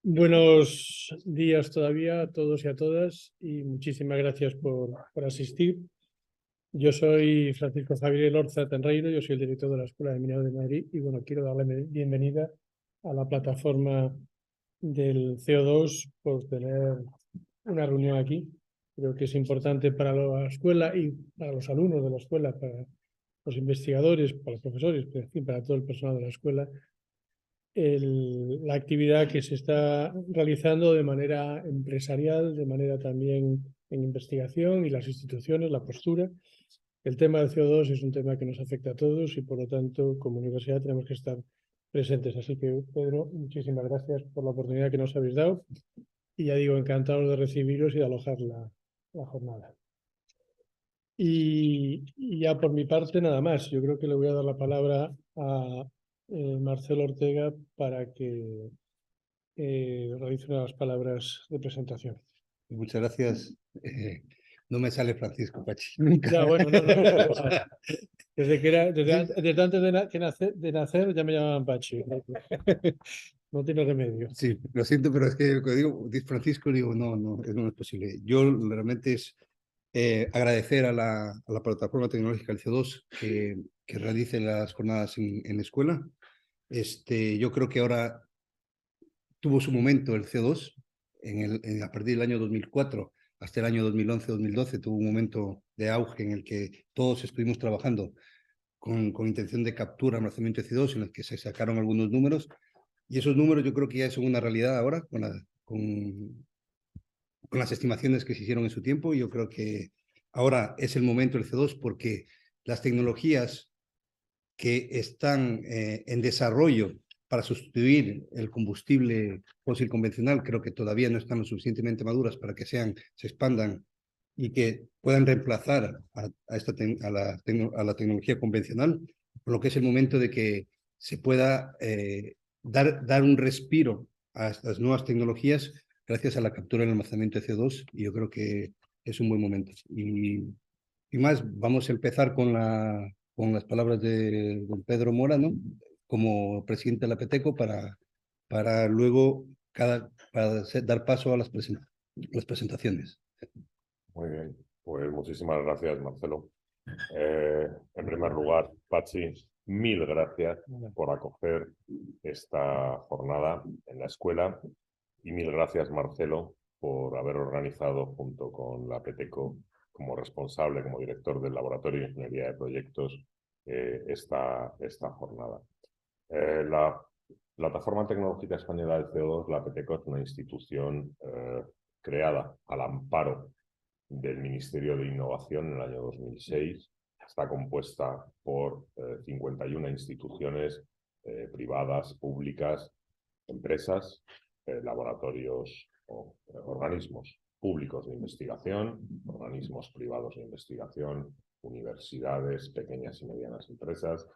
Buenos días todavía a todos y a todas y muchísimas gracias por asistir. Yo soy Francisco Javier Lorza Tenreiro, yo soy el director de la Escuela de Minería de Madrid y bueno, quiero darle bienvenida a la plataforma del CO2 por tener una reunión aquí. Creo que es importante para la escuela y para los alumnos de la escuela, para los investigadores, para los profesores, pero en fin, para todo el personal de la escuela, la actividad que se está realizando de manera empresarial, de manera también en investigación y las instituciones, la postura. El tema del CO2 es un tema que nos afecta a todos y por lo tanto como universidad tenemos que estar presentes. Así que Pedro, muchísimas gracias por la oportunidad que nos habéis dado y ya digo, encantado de recibiros y de alojar la jornada. Y ya por mi parte nada más, yo creo que le voy a dar la palabra a Marcelo Ortega para que realice unas palabras de presentación. Muchas gracias. No me sale Francisco Pachi, nunca. Ya, bueno, no. Desde antes de nacer ya me llamaban Pachi. No tiene remedio. Sí, lo siento, pero es que cuando digo Francisco, digo, no es posible. Yo realmente es agradecer a la plataforma tecnológica el CO2 que realice las jornadas en la escuela. Yo creo que ahora tuvo su momento el CO2 a partir del año 2004 hasta el año 2011-2012 tuvo un momento de auge en el que todos estuvimos trabajando con intención de captura, almacenamiento de CO2, en el que se sacaron algunos números, y esos números yo creo que ya son una realidad ahora con las estimaciones que se hicieron en su tiempo, y yo creo que ahora es el momento del CO2 porque las tecnologías que están en desarrollo para sustituir el combustible fósil convencional, creo que todavía no están lo suficientemente maduras para que se expandan y que puedan reemplazar a la tecnología convencional, por lo que es el momento de que se pueda dar un respiro a estas nuevas tecnologías gracias a la captura y el almacenamiento de CO2, y yo creo que es un buen momento. Y más, vamos a empezar con las palabras de don Pedro Mora, ¿no? Como presidente de la PETECO, para luego dar paso a las presentaciones. Muy bien, pues muchísimas gracias, Marcelo. En primer lugar, Pachi, mil gracias por acoger esta jornada en la escuela y mil gracias, Marcelo, por haber organizado junto con la PETECO como responsable, como director del Laboratorio de Ingeniería de Proyectos, esta jornada. La Plataforma Tecnológica Española del CO2, la PETECO, es una institución creada al amparo del Ministerio de Innovación en el año 2006. Está compuesta por 51 instituciones privadas, públicas, empresas, laboratorios o organismos públicos de investigación, organismos privados de investigación, universidades, pequeñas y medianas empresas.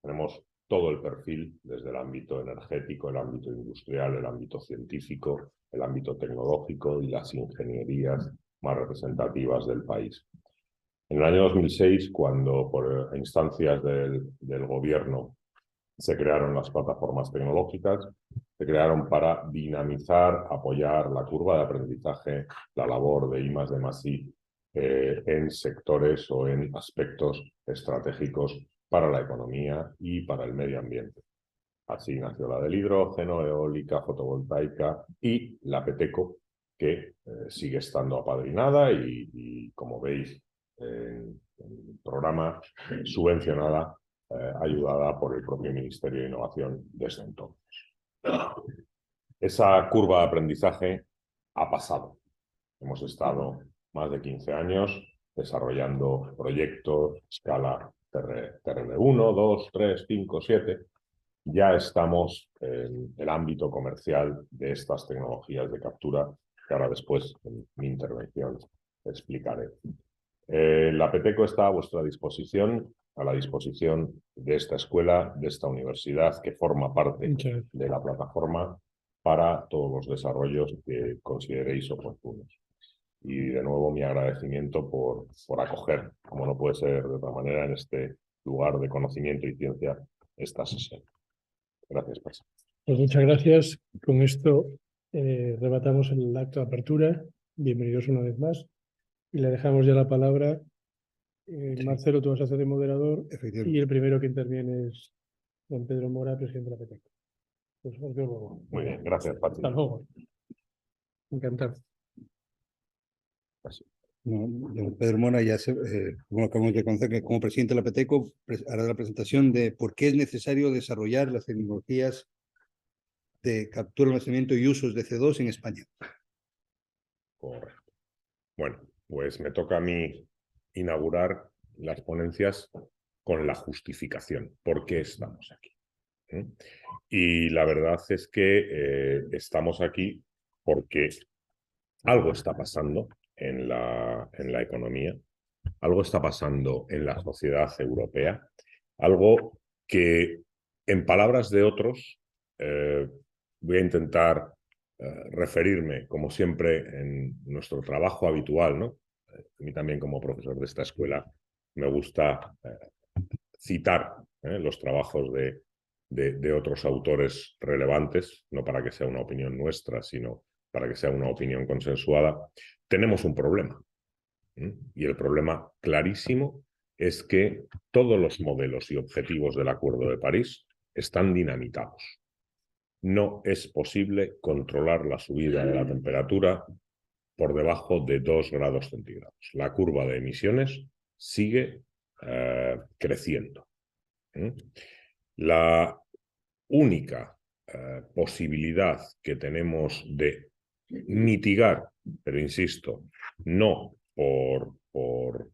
Tenemos todo el perfil desde el ámbito energético, el ámbito industrial, el ámbito científico, el ámbito tecnológico y las ingenierías más representativas del país. En el año 2006, cuando por instancias del gobierno se crearon las plataformas tecnológicas, se crearon para dinamizar, apoyar la curva de aprendizaje, la labor de I+D+I en sectores o en aspectos estratégicos para la economía y para el medio ambiente. Así nació la del hidrógeno, eólica, fotovoltaica y la PETECO, que sigue estando apadrinada y como veis, en el programa subvencionada, ayudada por el propio Ministerio de Innovación desde entonces. Esa curva de aprendizaje ha pasado. Hemos estado más de 15 años desarrollando proyectos a escala TRL1, 2, 3, 5, 7. Ya estamos en el ámbito comercial de estas tecnologías de captura, que ahora después en mi intervención explicaré. La PETECO está a vuestra disposición, a la disposición de esta escuela, de esta universidad, que forma parte de la plataforma para todos los desarrollos que consideréis oportunos. Y de nuevo mi agradecimiento por acoger, como no puede ser de otra manera, en este lugar de conocimiento y ciencia, esta sesión. Gracias, Pachi. Pues muchas gracias. Con esto rematamos el acto de apertura. Bienvenidos una vez más. Y le dejamos ya la palabra. Marcelo, tú vas a ser el moderador. Y el primero que interviene es don Pedro Mora, presidente de la PTEC. Pues os veo luego. Muy bien, gracias, Pachi. Hasta luego. Encantado. No, don Pedro Mora ya como acabamos de conocer, que como presidente de la PTECO hará la presentación de por qué es necesario desarrollar las tecnologías de captura, almacenamiento y usos de CO2 en España. Correcto. Bueno, pues me toca a mí inaugurar las ponencias con la justificación. ¿Por qué estamos aquí? Y la verdad es que estamos aquí porque algo está pasando en la economía, algo está pasando en la sociedad europea, algo que, en palabras de otros, voy a intentar referirme, como siempre, en nuestro trabajo habitual, ¿no? A mí también, como profesor de esta escuela, me gusta citar los trabajos de otros autores relevantes, no para que sea una opinión nuestra, sino para que sea una opinión consensuada. Tenemos un problema. Y el problema clarísimo es que todos los modelos y objetivos del Acuerdo de París están dinamitados. No es posible controlar la subida de la temperatura por debajo de 2 grados centígrados. La curva de emisiones sigue creciendo. La única posibilidad que tenemos de mitigar, pero insisto, no por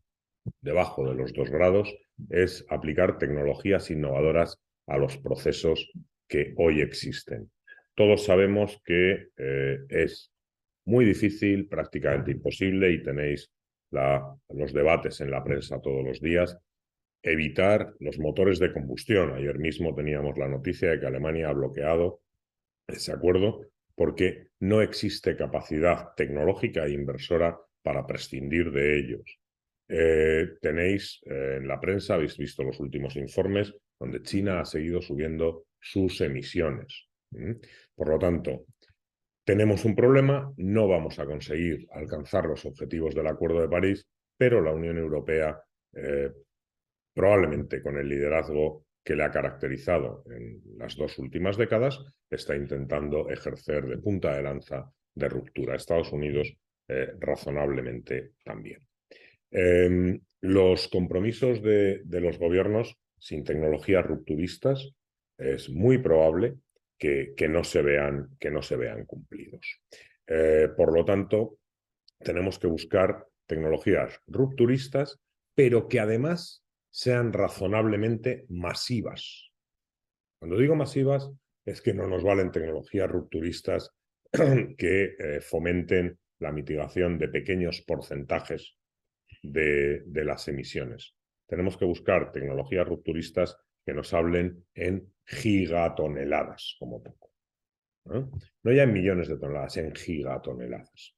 debajo de los 2 grados, es aplicar tecnologías innovadoras a los procesos que hoy existen. Todos sabemos que es muy difícil, prácticamente imposible, y tenéis los debates en la prensa todos los días, evitar los motores de combustión. Ayer mismo teníamos la noticia de que Alemania ha bloqueado ese acuerdo porque no existe capacidad tecnológica e inversora para prescindir de ellos. Tenéis en la prensa, habéis visto los últimos informes, donde China ha seguido subiendo sus emisiones. Por lo tanto, tenemos un problema, no vamos a conseguir alcanzar los objetivos del Acuerdo de París, pero la Unión Europea, probablemente con el liderazgo que le ha caracterizado en las 2 últimas décadas, está intentando ejercer de punta de lanza de ruptura. Estados Unidos razonablemente también. Los compromisos de los gobiernos sin tecnologías rupturistas es muy probable que no se vean cumplidos. Por lo tanto, tenemos que buscar tecnologías rupturistas, pero que además sean razonablemente masivas. Cuando digo masivas, es que no nos valen tecnologías rupturistas que fomenten la mitigación de pequeños porcentajes de las emisiones. Tenemos que buscar tecnologías rupturistas que nos hablen en gigatoneladas, como poco. No ya en millones de toneladas, en gigatoneladas.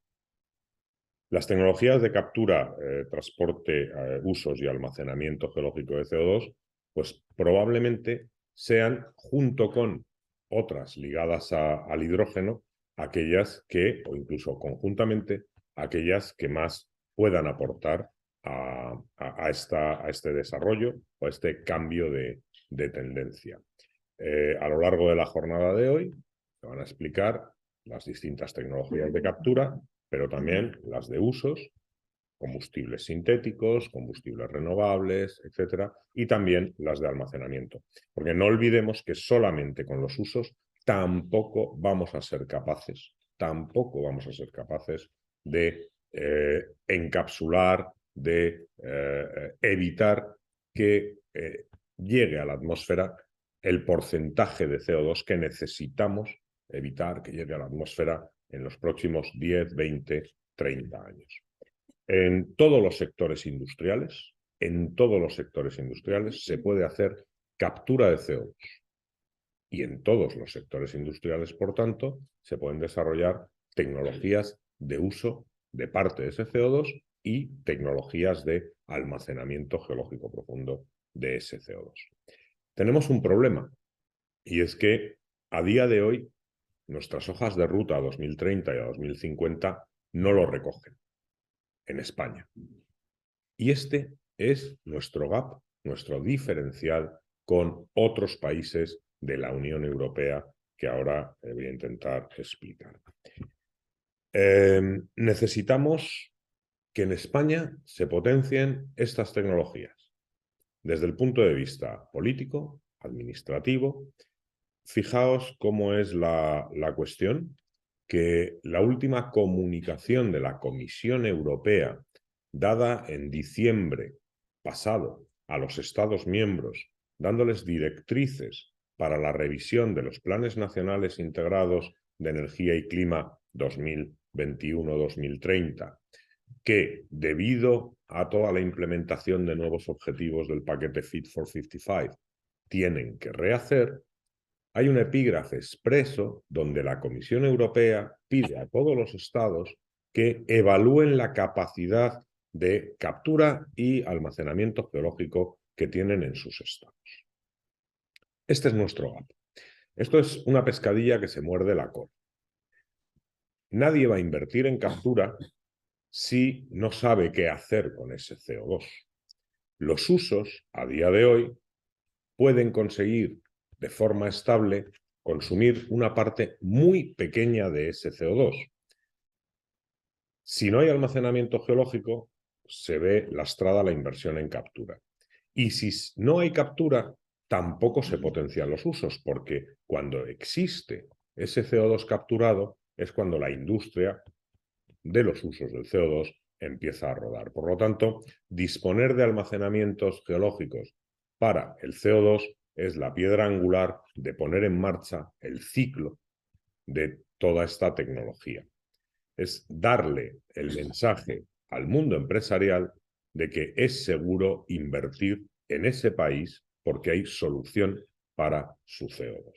Las tecnologías de captura, transporte, usos y almacenamiento geológico de CO2, pues probablemente sean, junto con otras ligadas al hidrógeno, aquellas que, o incluso conjuntamente, aquellas que más puedan aportar a este desarrollo o a este cambio de tendencia. A lo largo de la jornada de hoy se van a explicar las distintas tecnologías de captura, pero también las de usos, combustibles sintéticos, combustibles renovables, etcétera, y también las de almacenamiento. Porque no olvidemos que solamente con los usos tampoco vamos a ser capaces de encapsular, de evitar que llegue a la atmósfera el porcentaje de CO2 que necesitamos evitar que llegue a la atmósfera en los próximos 10, 20, 30 años. En todos los sectores industriales, se puede hacer captura de CO2. Y en todos los sectores industriales, por tanto, se pueden desarrollar tecnologías de uso de parte de ese CO2 y tecnologías de almacenamiento geológico profundo de ese CO2. Tenemos un problema, y es que a día de hoy nuestras hojas de ruta a 2030 y a 2050 no lo recogen en España. Y este es nuestro gap, nuestro diferencial con otros países de la Unión Europea que ahora voy a intentar explicar. Necesitamos que en España se potencien estas tecnologías desde el punto de vista político, administrativo. Fijaos cómo es la cuestión, que la última comunicación de la Comisión Europea dada en diciembre pasado a los Estados miembros, dándoles directrices para la revisión de los planes nacionales integrados de energía y clima 2021-2030, que debido a toda la implementación de nuevos objetivos del paquete Fit for 55 tienen que rehacer, hay un epígrafe expreso donde la Comisión Europea pide a todos los estados que evalúen la capacidad de captura y almacenamiento geológico que tienen en sus estados. Este es nuestro gap. Esto es una pescadilla que se muerde la cola. Nadie va a invertir en captura si no sabe qué hacer con ese CO2. Los usos, a día de hoy, pueden conseguir de forma estable consumir una parte muy pequeña de ese CO2. Si no hay almacenamiento geológico, se ve lastrada la inversión en captura. Y si no hay captura, tampoco se potencian los usos, porque cuando existe ese CO2 capturado es cuando la industria de los usos del CO2 empieza a rodar. Por lo tanto, disponer de almacenamientos geológicos para el CO2 es la piedra angular de poner en marcha el ciclo de toda esta tecnología. Es darle el mensaje al mundo empresarial de que es seguro invertir en ese país porque hay solución para su CO2.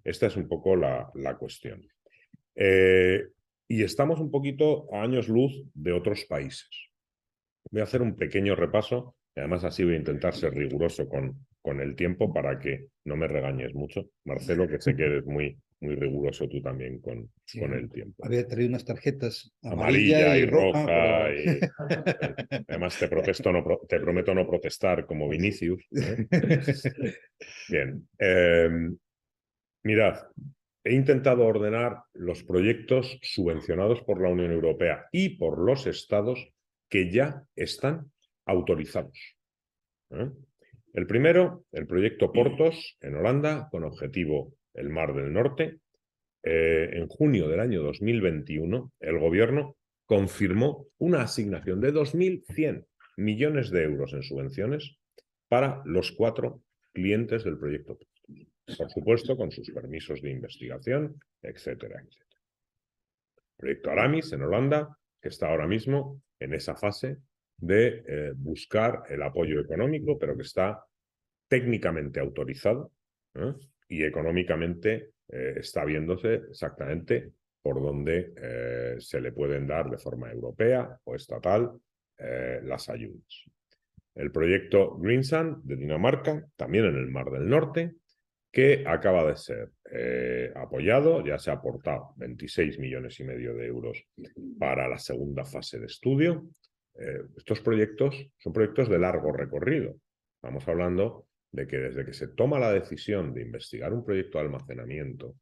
Esta es un poco la cuestión. Y estamos un poquito a años luz de otros países. Voy a hacer un pequeño repaso, y además así voy a intentar ser riguroso con el tiempo para que no me regañes mucho. Marcelo, que sé que eres muy riguroso tú también con el tiempo. Había traído unas tarjetas Amarilla y roja. Pero... Además te prometo no protestar como Vinicius. Bien. Mirad, he intentado ordenar los proyectos subvencionados por la Unión Europea y por los estados que ya están autorizados. El primero, el proyecto Portos, en Holanda, con objetivo el Mar del Norte. En junio del año 2021, el gobierno confirmó una asignación de 2.100 millones de euros en subvenciones para los 4 clientes del proyecto Portos. Por supuesto, con sus permisos de investigación, etcétera, etcétera. Proyecto Aramis, en Holanda, que está ahora mismo en esa fase de buscar el apoyo económico, pero que está técnicamente autorizado y económicamente está viéndose exactamente por dónde se le pueden dar de forma europea o estatal las ayudas. El proyecto Greensand de Dinamarca, también en el Mar del Norte, que acaba de ser apoyado, ya se ha aportado 26,5 millones de euros para la segunda fase de estudio. Estos proyectos son proyectos de largo recorrido. Estamos hablando de que desde que se toma la decisión de investigar un proyecto de almacenamiento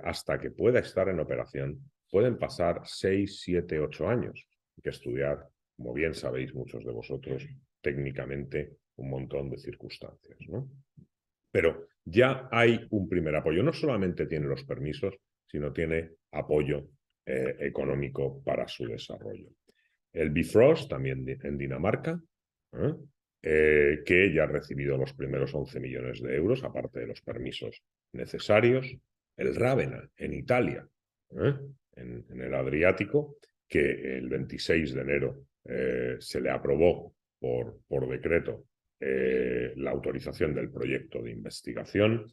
hasta que pueda estar en operación, pueden pasar 6, 7, 8 años. Hay que estudiar, como bien sabéis muchos de vosotros, técnicamente un montón de circunstancias, ¿no? Pero ya hay un primer apoyo. No solamente tiene los permisos, sino tiene apoyo económico para su desarrollo. El Bifrost, también en Dinamarca, que ya ha recibido los primeros 11 millones de euros, aparte de los permisos necesarios. El Ravenna, en Italia, en el Adriático, que el 26 de enero se le aprobó por decreto la autorización del proyecto de investigación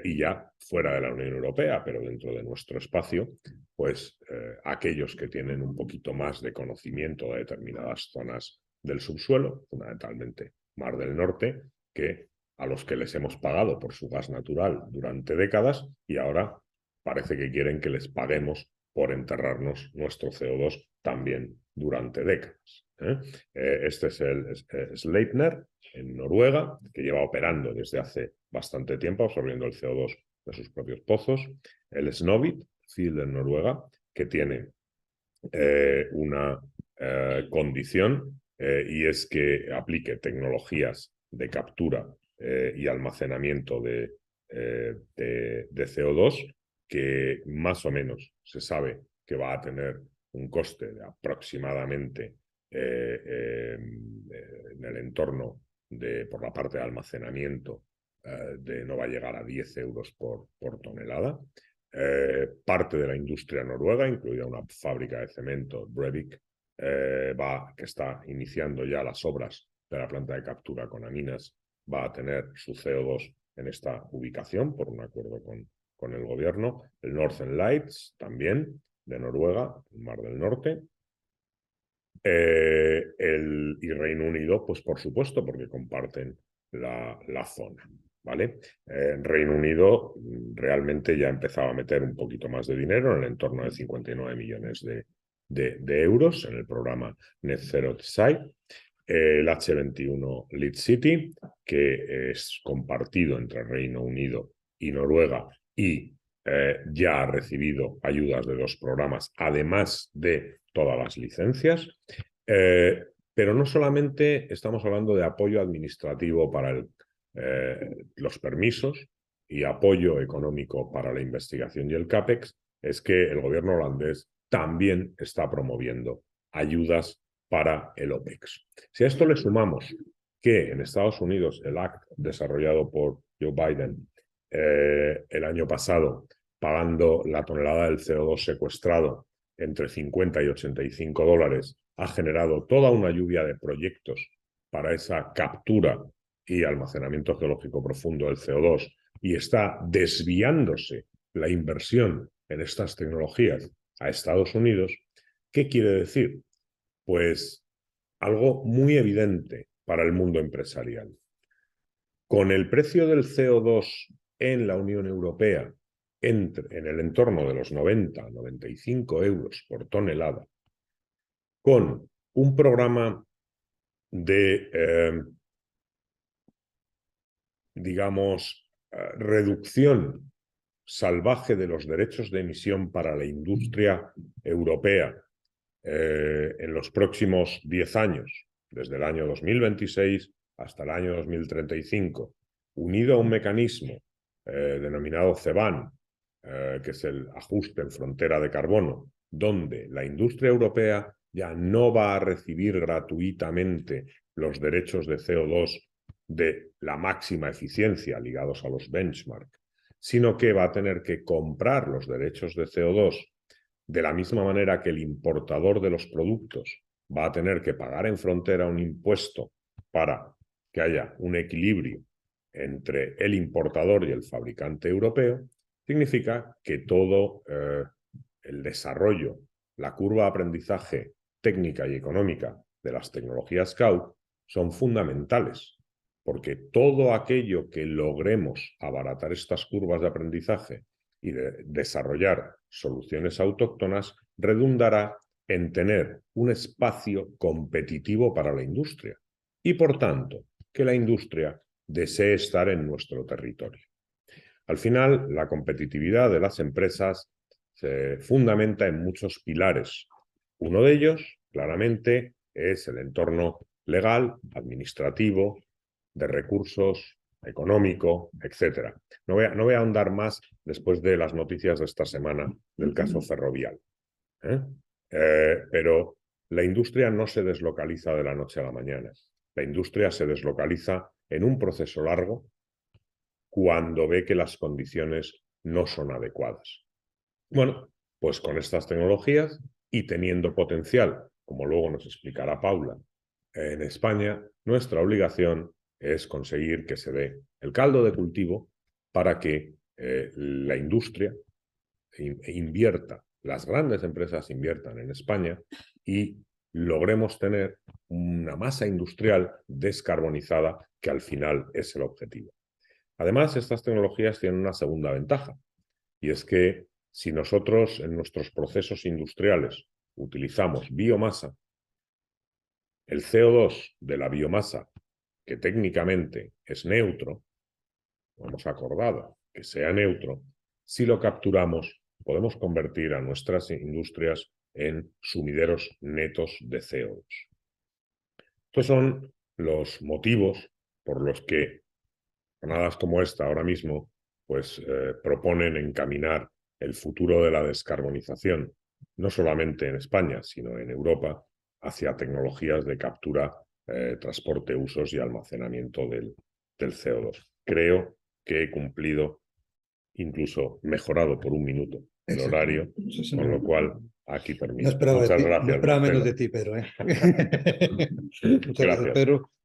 y ya fuera de la Unión Europea, pero dentro de nuestro espacio, pues aquellos que tienen un poquito más de conocimiento de determinadas zonas del subsuelo, fundamentalmente Mar del Norte, que a los que les hemos pagado por su gas natural durante décadas y ahora parece que quieren que les paguemos por enterrarnos nuestro CO2 también durante décadas. Este es el Sleipner en Noruega, que lleva operando desde hace bastante tiempo, absorbiendo el CO2 de sus propios pozos. El Snøhvit Field en Noruega, que tiene una condición y es que aplique tecnologías de captura y almacenamiento de CO2 que más o menos se sabe que va a tener un coste de aproximadamente en el entorno por la parte de almacenamiento no va a llegar a 10 euros por tonelada. Parte de la industria noruega, incluida una fábrica de cemento, Brevik, que está iniciando ya las obras de la planta de captura con aminas, va a tener su CO2 en esta ubicación por un acuerdo con el gobierno. El Northern Lights también, de Noruega, el Mar del Norte. Y Reino Unido, pues por supuesto, porque comparten la zona. ¿Vale? Reino Unido realmente ya empezaba a meter un poquito más de dinero, en el entorno de 59 millones de euros en el programa Net Zero Site. El H21 Lead City, que es compartido entre Reino Unido y Noruega y ya ha recibido ayudas de 2 programas, además de todas las licencias. Pero no solamente estamos hablando de apoyo administrativo para los permisos y apoyo económico para la investigación y el CAPEX, es que el gobierno holandés también está promoviendo ayudas para el OPEX. Si a esto le sumamos que en Estados Unidos el ACT desarrollado por Joe Biden el año pasado, pagando la tonelada del CO2 secuestrado entre 50 y 85 dólares, ha generado toda una lluvia de proyectos para esa captura y almacenamiento geológico profundo del CO2 y está desviándose la inversión en estas tecnologías a Estados Unidos, ¿qué quiere decir? Pues algo muy evidente para el mundo empresarial. Con el precio del CO2 en la Unión Europea en el entorno de los 90-95 euros por tonelada, con un programa de, digamos, reducción salvaje de los derechos de emisión para la industria europea en los próximos 10 años, desde el año 2026 hasta el año 2035, unido a un mecanismo denominado CBAM, que es el ajuste en frontera de carbono, donde la industria europea ya no va a recibir gratuitamente los derechos de CO2 de la máxima eficiencia ligados a los benchmark, sino que va a tener que comprar los derechos de CO2 de la misma manera que el importador de los productos va a tener que pagar en frontera un impuesto para que haya un equilibrio entre el importador y el fabricante europeo, significa que todo el desarrollo, la curva de aprendizaje técnica y económica de las tecnologías CAUT son fundamentales, porque todo aquello que logremos abaratar estas curvas de aprendizaje y de desarrollar soluciones autóctonas redundará en tener un espacio competitivo para la industria y, por tanto, que la industria desee estar en nuestro territorio. Al final, la competitividad de las empresas se fundamenta en muchos pilares. Uno de ellos, claramente, es el entorno legal, administrativo, de recursos, económico, etc. No voy a ahondar más después de las noticias de esta semana del caso Ferrovial. Pero la industria no se deslocaliza de la noche a la mañana. La industria se deslocaliza en un proceso largo cuando ve que las condiciones no son adecuadas. Bueno, pues con estas tecnologías y teniendo potencial, como luego nos explicará Paula, en España, nuestra obligación es conseguir que se dé el caldo de cultivo para que la industria invierta, las grandes empresas inviertan en España y logremos tener una masa industrial descarbonizada, que al final es el objetivo. Además, estas tecnologías tienen una segunda ventaja, y es que si nosotros en nuestros procesos industriales utilizamos biomasa, el CO2 de la biomasa, que técnicamente es neutro, hemos acordado que sea neutro, si lo capturamos, podemos convertir a nuestras industrias en sumideros netos de CO2. Estos son los motivos por los que jornadas como esta ahora mismo pues, proponen encaminar el futuro de la descarbonización, no solamente en España, sino en Europa, hacia tecnologías de captura, transporte, usos y almacenamiento del CO2. Creo que he cumplido, incluso mejorado por un minuto el horario, con lo cual aquí termino. No esperaba, Muchas de ti, gracias, no esperaba menos Marcelo. de ti, Pedro. Muchas gracias, Gracias. Pedro.